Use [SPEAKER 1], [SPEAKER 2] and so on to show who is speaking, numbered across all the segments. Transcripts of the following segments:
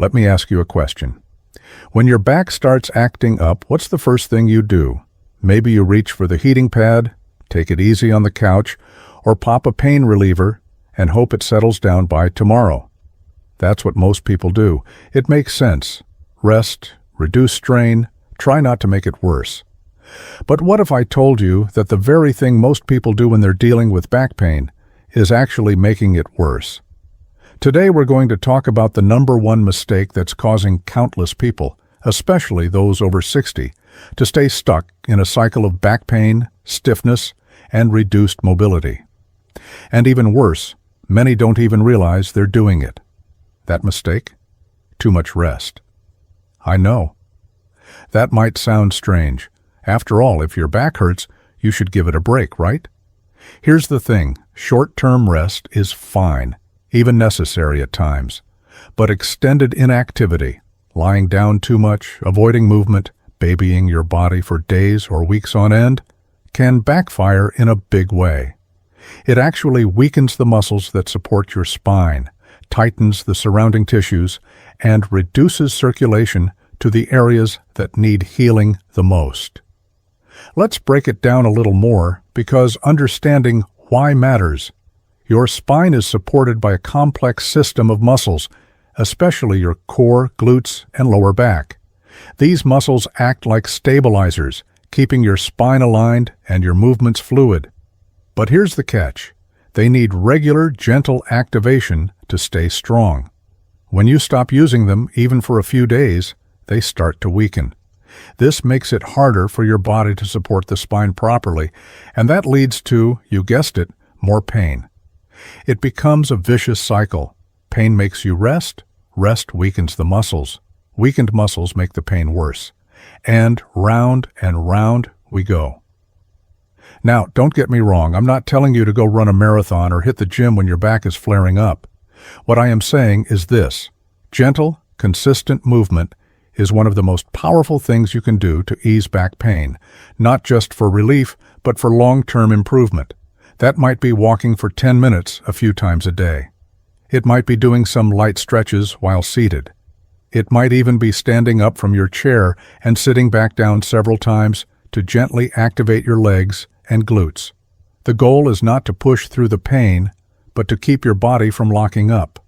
[SPEAKER 1] Let me ask you a question. When your back starts acting up, what's the first thing you do? Maybe you reach for the heating pad, take it easy on the couch, or pop a pain reliever and hope it settles down by tomorrow. That's what most people do. It makes sense. Rest, reduce strain, try not to make it worse. But what if I told you that the very thing most people do when they're dealing with back pain is actually making it worse? Today we're going to talk about the number one mistake that's causing countless people, especially those over 60, to stay stuck in a cycle of back pain, stiffness, and reduced mobility. And even worse, many don't even realize they're doing it. That mistake? Too much rest. I know. That might sound strange. After all, if your back hurts, you should give it a break, right? Here's the thing, short-term rest is fine, even necessary at times. But extended inactivity, lying down too much, avoiding movement, babying your body for days or weeks on end, can backfire in a big way. It actually weakens the muscles that support your spine, tightens the surrounding tissues, and reduces circulation to the areas that need healing the most. Let's break it down a little more because understanding why matters. Your spine is supported by a complex system of muscles, especially your core, glutes, and lower back. These muscles act like stabilizers, keeping your spine aligned and your movements fluid. But here's the catch. They need regular, gentle activation to stay strong. When you stop using them, even for a few days, they start to weaken. This makes it harder for your body to support the spine properly, and that leads to, you guessed it, more pain. It becomes a vicious cycle. Pain makes you rest, rest weakens the muscles. Weakened muscles make the pain worse. And round we go. Now, don't get me wrong, I'm not telling you to go run a marathon or hit the gym when your back is flaring up. What I am saying is this: gentle, consistent movement is one of the most powerful things you can do to ease back pain, not just for relief, but for long-term improvement. That might be walking for 10 minutes a few times a day. It might be doing some light stretches while seated. It might even be standing up from your chair and sitting back down several times to gently activate your legs and glutes. The goal is not to push through the pain, but to keep your body from locking up.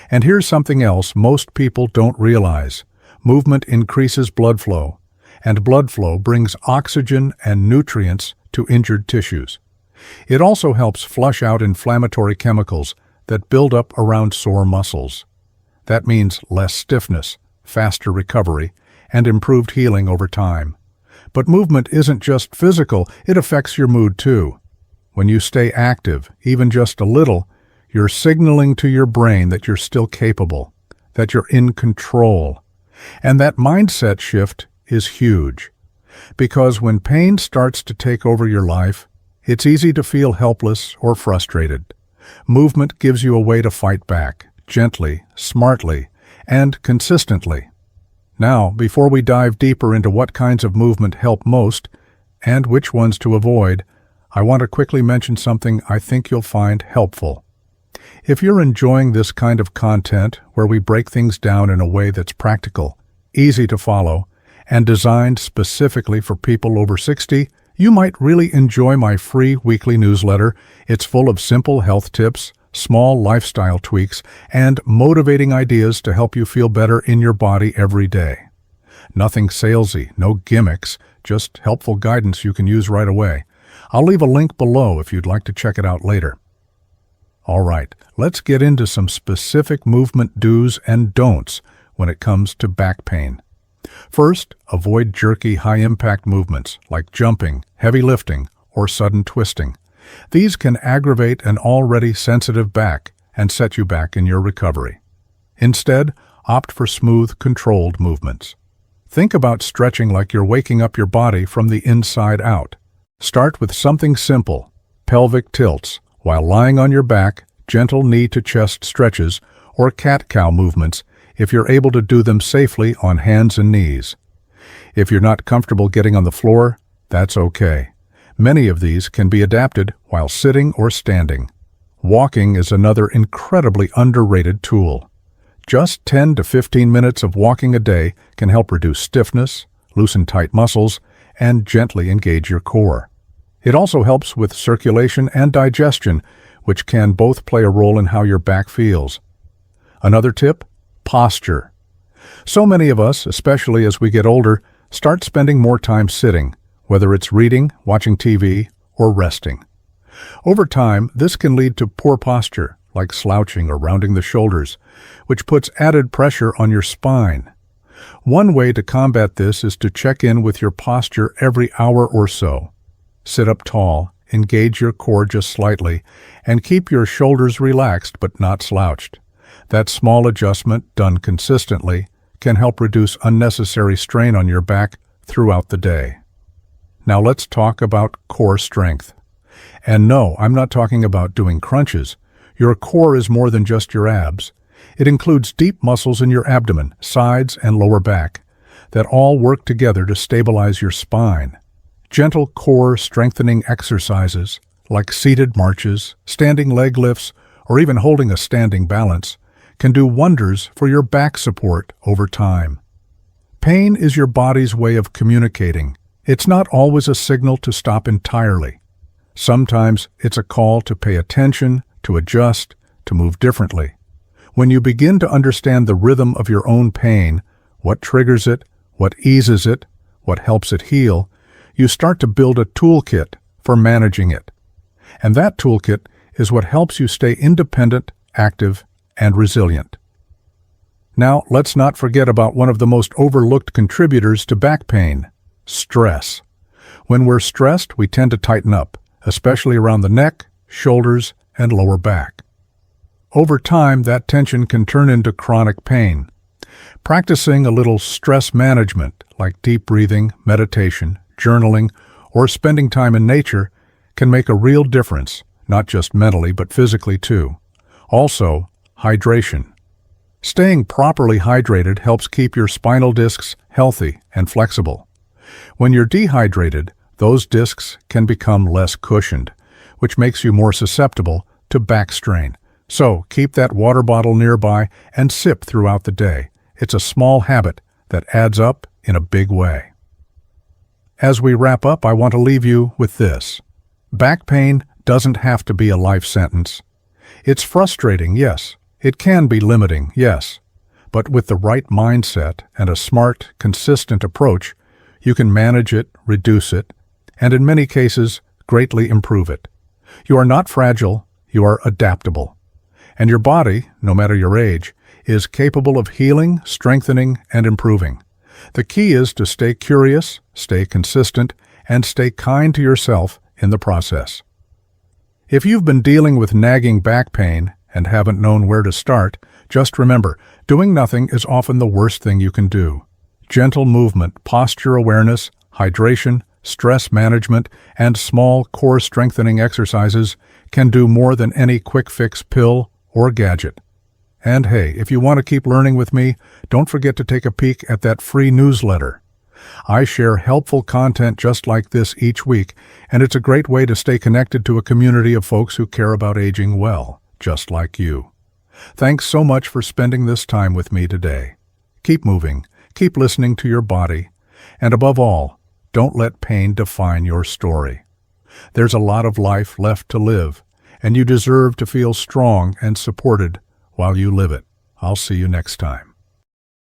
[SPEAKER 1] And here's something else most people don't realize. Movement increases blood flow, and blood flow brings oxygen and nutrients to injured tissues. It also helps flush out inflammatory chemicals that build up around sore muscles. That means less stiffness, faster recovery, and improved healing over time. But movement isn't just physical, it affects your mood too. When you stay active, even just a little, you're signaling to your brain that you're still capable, that you're in control. And that mindset shift is huge. Because when pain starts to take over your life, it's easy to feel helpless or frustrated. Movement gives you a way to fight back, gently, smartly, and consistently. Now, before we dive deeper into what kinds of movement help most, and which ones to avoid, I want to quickly mention something I think you'll find helpful. If you're enjoying this kind of content, where we break things down in a way that's practical, easy to follow, and designed specifically for people over 60, you might really enjoy my free weekly newsletter. It's full of simple health tips, small lifestyle tweaks, and motivating ideas to help you feel better in your body every day. Nothing salesy, no gimmicks, just helpful guidance you can use right away. I'll leave a link below if you'd like to check it out later. All right, let's get into some specific movement do's and don'ts when it comes to back pain. First, avoid jerky, high-impact movements like jumping, heavy lifting, or sudden twisting. These can aggravate an already sensitive back and set you back in your recovery. Instead, opt for smooth, controlled movements. Think about stretching like you're waking up your body from the inside out. Start with something simple, pelvic tilts, while lying on your back, gentle knee-to-chest stretches, or cat-cow movements if you're able to do them safely on hands and knees. If you're not comfortable getting on the floor, that's okay. Many of these can be adapted while sitting or standing. Walking is another incredibly underrated tool. Just 10 to 15 minutes of walking a day can help reduce stiffness, loosen tight muscles, and gently engage your core. It also helps with circulation and digestion, which can both play a role in how your back feels. Another tip: posture. So many of us, especially as we get older, start spending more time sitting, whether it's reading, watching TV, or resting. Over time, this can lead to poor posture, like slouching or rounding the shoulders, which puts added pressure on your spine. One way to combat this is to check in with your posture every hour or so. Sit up tall, engage your core just slightly, and keep your shoulders relaxed but not slouched. That small adjustment, done consistently, can help reduce unnecessary strain on your back throughout the day. Now let's talk about core strength. And no, I'm not talking about doing crunches. Your core is more than just your abs. It includes deep muscles in your abdomen, sides, and lower back that all work together to stabilize your spine. Gentle core strengthening exercises, like seated marches, standing leg lifts, or even holding a standing balance, can do wonders for your back support over time. Pain is your body's way of communicating. It's not always a signal to stop entirely. Sometimes it's a call to pay attention, to adjust, to move differently. When you begin to understand the rhythm of your own pain, what triggers it, what eases it, what helps it heal, you start to build a toolkit for managing it. And that toolkit is what helps you stay independent, active, and resilient. Now, let's not forget about one of the most overlooked contributors to back pain: stress. When we're stressed, we tend to tighten up, especially around the neck, shoulders, and lower back. Over time, that tension can turn into chronic pain. Practicing a little stress management, like deep breathing, meditation, journaling, or spending time in nature, can make a real difference, not just mentally but physically too. Also, hydration. Staying properly hydrated helps keep your spinal discs healthy and flexible. When you're dehydrated, those discs can become less cushioned, which makes you more susceptible to back strain. So keep that water bottle nearby and sip throughout the day. It's a small habit that adds up in a big way. As we wrap up, I want to leave you with this. Back pain doesn't have to be a life sentence. It's frustrating, yes. It can be limiting, yes. But with the right mindset and a smart, consistent approach, you can manage it, reduce it, and in many cases, greatly improve it. You are not fragile, you are adaptable. And your body, no matter your age, is capable of healing, strengthening, and improving. The key is to stay curious, stay consistent, and stay kind to yourself in the process. If you've been dealing with nagging back pain and haven't known where to start, just remember, doing nothing is often the worst thing you can do. Gentle movement, posture awareness, hydration, stress management, and small core strengthening exercises can do more than any quick-fix pill or gadget. And hey, if you want to keep learning with me, don't forget to take a peek at that free newsletter. I share helpful content just like this each week, and it's a great way to stay connected to a community of folks who care about aging well, just like you. Thanks so much for spending this time with me today. Keep moving, keep listening to your body, and above all, don't let pain define your story. There's a lot of life left to live, and you deserve to feel strong and supported while you live it. I'll see you next time.